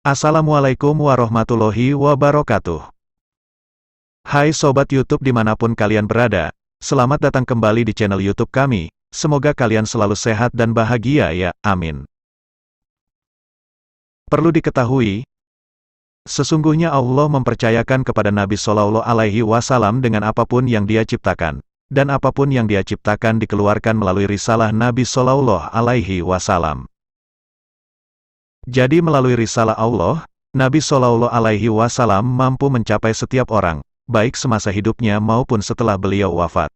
Assalamualaikum warahmatullahi wabarakatuh. Hai Sobat YouTube dimanapun kalian berada, selamat datang kembali di channel YouTube kami, semoga kalian selalu sehat dan bahagia ya, amin. Perlu diketahui, sesungguhnya Allah mempercayakan kepada Nabi Shallallahu Alaihi Wasallam dengan apapun yang Dia ciptakan, dan apapun yang Dia ciptakan dikeluarkan melalui risalah Nabi Shallallahu Alaihi Wasallam. Jadi melalui risalah Allah, Nabi Shallallahu Alaihi Wasallam mampu mencapai setiap orang, baik semasa hidupnya maupun setelah beliau wafat.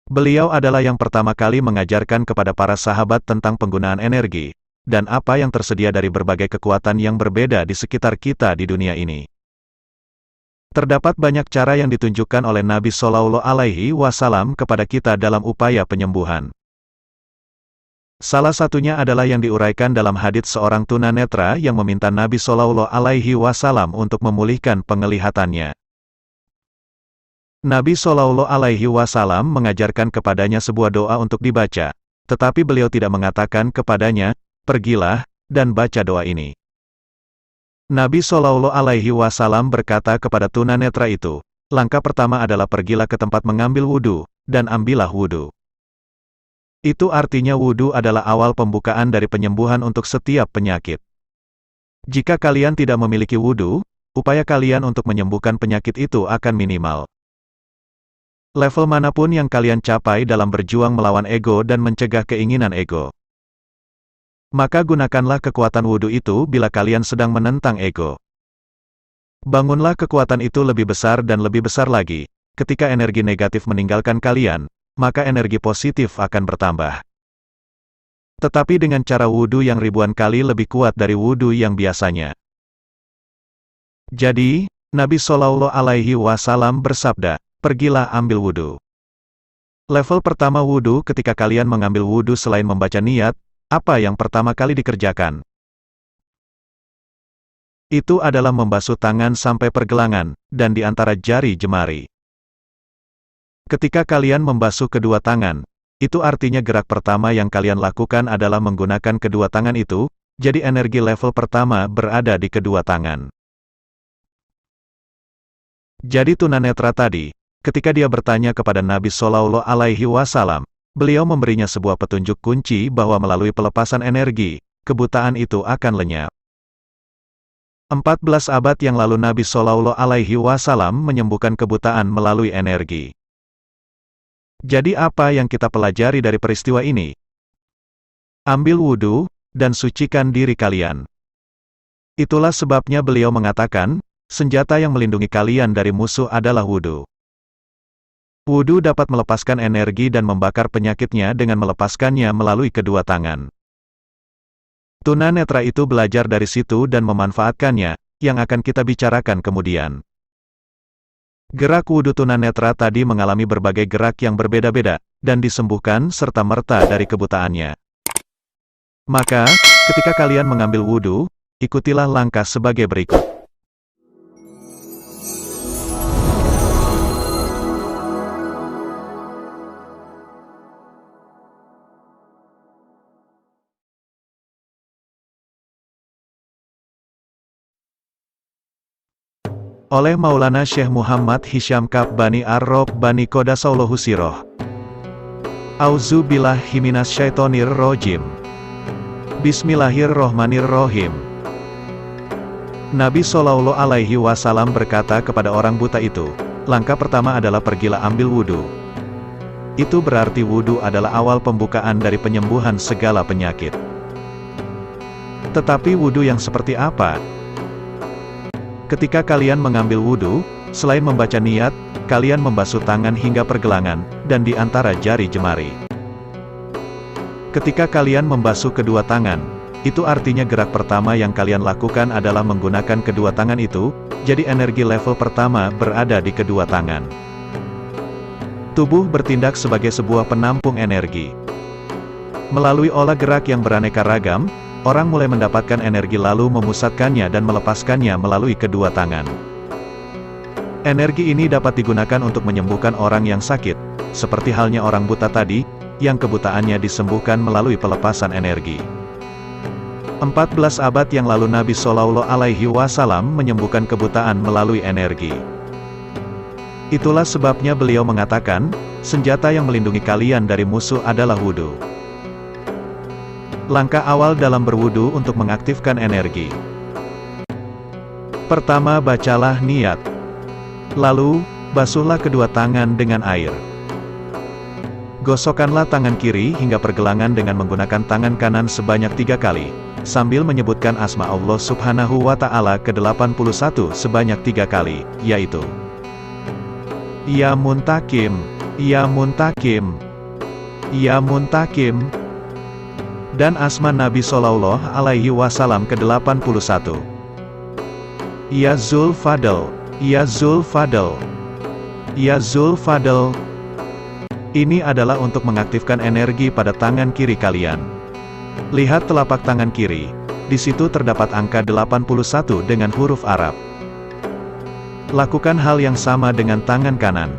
Beliau adalah yang pertama kali mengajarkan kepada para sahabat tentang penggunaan energi, dan apa yang tersedia dari berbagai kekuatan yang berbeda di sekitar kita di dunia ini. Terdapat banyak cara yang ditunjukkan oleh Nabi Shallallahu Alaihi Wasallam kepada kita dalam upaya penyembuhan. Salah satunya adalah yang diuraikan dalam hadits seorang tunanetra yang meminta Nabi Shallallahu Alaihi Wasallam untuk memulihkan penglihatannya. Nabi Shallallahu Alaihi Wasallam mengajarkan kepadanya sebuah doa untuk dibaca, tetapi beliau tidak mengatakan kepadanya, pergilah, dan baca doa ini. Nabi Shallallahu Alaihi Wasallam berkata kepada tunanetra itu, langkah pertama adalah pergilah ke tempat mengambil wudhu, dan ambillah wudhu. Itu artinya wudhu adalah awal pembukaan dari penyembuhan untuk setiap penyakit. Jika kalian tidak memiliki wudhu, upaya kalian untuk menyembuhkan penyakit itu akan minimal. Level manapun yang kalian capai dalam berjuang melawan ego dan mencegah keinginan ego. Maka gunakanlah kekuatan wudhu itu bila kalian sedang menentang ego. Bangunlah kekuatan itu lebih besar dan lebih besar lagi, ketika energi negatif meninggalkan kalian, maka energi positif akan bertambah. Tetapi dengan cara wudhu yang ribuan kali lebih kuat dari wudhu yang biasanya. Jadi, Nabi Shallallahu Alaihi Wasallam bersabda, pergilah ambil wudhu. Level pertama wudhu ketika kalian mengambil wudhu selain membaca niat, apa yang pertama kali dikerjakan? Itu adalah membasuh tangan sampai pergelangan, dan di antara jari jemari. Ketika kalian membasuh kedua tangan, itu artinya gerak pertama yang kalian lakukan adalah menggunakan kedua tangan itu, jadi energi level pertama berada di kedua tangan. Jadi tunanetra tadi, ketika dia bertanya kepada Nabi Shallallahu Alaihi Wasallam, beliau memberinya sebuah petunjuk kunci bahwa melalui pelepasan energi, kebutaan itu akan lenyap. 14 abad yang lalu Nabi Shallallahu Alaihi Wasallam menyembuhkan kebutaan melalui energi. Jadi apa yang kita pelajari dari peristiwa ini? Ambil wudhu, dan sucikan diri kalian. Itulah sebabnya beliau mengatakan, senjata yang melindungi kalian dari musuh adalah wudhu. Wudhu dapat melepaskan energi dan membakar penyakitnya dengan melepaskannya melalui kedua tangan. Tunanetra itu belajar dari situ dan memanfaatkannya, yang akan kita bicarakan kemudian. Gerak wudhu tunanetra tadi mengalami berbagai gerak yang berbeda-beda, dan disembuhkan serta-merta dari kebutaannya. Maka, ketika kalian mengambil wudhu, ikutilah langkah sebagai berikut. Oleh Maulana Syekh Muhammad Hisham Kab Bani Ar-Rob Bani Qodasaulahu Siroh. Auzubillahi minasyaitonir rojim. Bismillahirrohmanirrohim. Nabi Shallallahu Alaihi Wasallam berkata kepada orang buta itu, langkah pertama adalah pergilah ambil wudhu. Itu berarti wudhu adalah awal pembukaan dari penyembuhan segala penyakit. Tetapi wudhu yang seperti apa? Ketika kalian mengambil wudhu, selain membaca niat, kalian membasuh tangan hingga pergelangan, dan di antara jari jemari. Ketika kalian membasuh kedua tangan, itu artinya gerak pertama yang kalian lakukan adalah menggunakan kedua tangan itu, jadi energi level pertama berada di kedua tangan. Tubuh bertindak sebagai sebuah penampung energi. Melalui olah gerak yang beraneka ragam, orang mulai mendapatkan energi lalu memusatkannya dan melepaskannya melalui kedua tangan. Energi ini dapat digunakan untuk menyembuhkan orang yang sakit, seperti halnya orang buta tadi, yang kebutaannya disembuhkan melalui pelepasan energi. 14 abad yang lalu Nabi Shallallahu Alaihi Wasallam menyembuhkan kebutaan melalui energi. Itulah sebabnya beliau mengatakan, senjata yang melindungi kalian dari musuh adalah wudhu. Langkah awal dalam berwudhu untuk mengaktifkan energi. Pertama, bacalah niat. Lalu, basuhlah kedua tangan dengan air. Gosokkanlah tangan kiri hingga pergelangan dengan menggunakan tangan kanan sebanyak 3 kali, sambil menyebutkan asma Allah Subhanahu wa Ta'ala ke-81 sebanyak 3 kali, yaitu Ya Muntakim, Ya Muntakim, Ya Muntakim, dan asma Nabi Shallallahu Alaihi Wasallam ke-81 Ya Zul Fadl, Ya Zul Fadl, Ya Zul Fadl. Ini adalah untuk mengaktifkan energi pada tangan kiri kalian. Lihat telapak tangan kiri. Di situ terdapat angka 81 dengan huruf Arab. Lakukan hal yang sama dengan tangan kanan.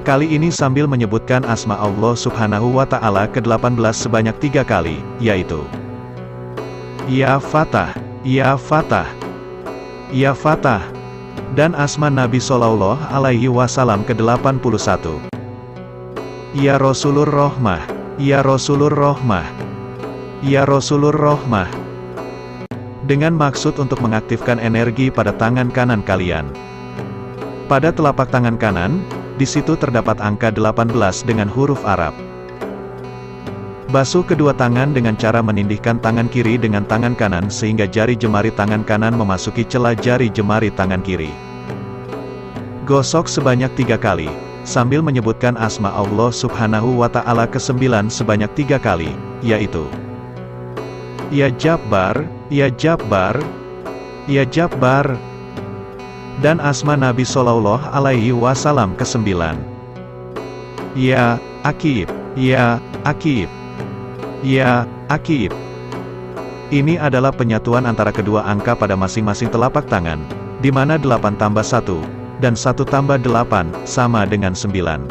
Kali ini sambil menyebutkan asma Allah Subhanahu wa Ta'ala ke-18 sebanyak 3 kali, yaitu Ya Fatah, Ya Fatah, Ya Fatah, dan asma Nabi Shallallahu Alaihi Wasallam ke-81 Ya Rasulur Rahmah, Ya Rasulur Rahmah, Ya Rasulur Rahmah. Dengan maksud untuk mengaktifkan energi pada tangan kanan kalian. Pada telapak tangan kanan, di situ terdapat angka 18 dengan huruf Arab. Basuh kedua tangan dengan cara menindihkan tangan kiri dengan tangan kanan sehingga jari jemari tangan kanan memasuki celah jari jemari tangan kiri. Gosok sebanyak 3 kali. Sambil menyebutkan asma Allah Subhanahu wa Ta'ala ke-9 sebanyak 3 kali, yaitu Ya Jabbar, Ya Jabbar, Ya Jabbar, dan asma Nabi Shallallahu Alaihi Wasallam ke-9 Ya Aqib, Ya Aqib, Ya Aqib. Ini adalah penyatuan antara kedua angka pada masing-masing telapak tangan, di mana 8 tambah 1 dan 1 tambah 8, sama dengan 9.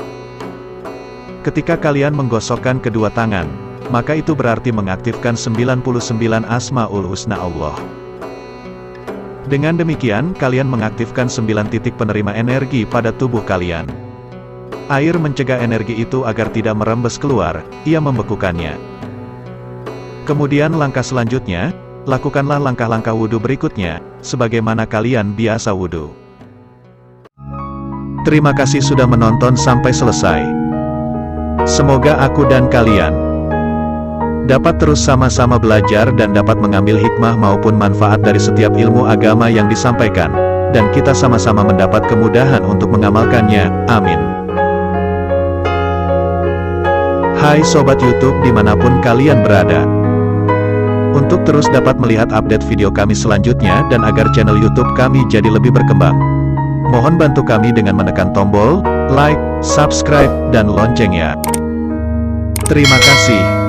Ketika kalian menggosokkan kedua tangan, maka itu berarti mengaktifkan 99 Asmaul Husna Allah. Dengan demikian, kalian mengaktifkan 9 titik penerima energi pada tubuh kalian. Air mencegah energi itu agar tidak merembes keluar, ia membekukannya. Kemudian langkah selanjutnya, lakukanlah langkah-langkah wudhu berikutnya, sebagaimana kalian biasa wudhu. Terima kasih sudah menonton sampai selesai. Semoga aku dan kalian dapat terus sama-sama belajar dan dapat mengambil hikmah maupun manfaat dari setiap ilmu agama yang disampaikan, dan kita sama-sama mendapat kemudahan untuk mengamalkannya, amin. Hai Sobat YouTube dimanapun kalian berada. Untuk terus dapat melihat update video kami selanjutnya dan agar channel YouTube kami jadi lebih berkembang, mohon bantu kami dengan menekan tombol like, subscribe, dan loncengnya. Terima kasih.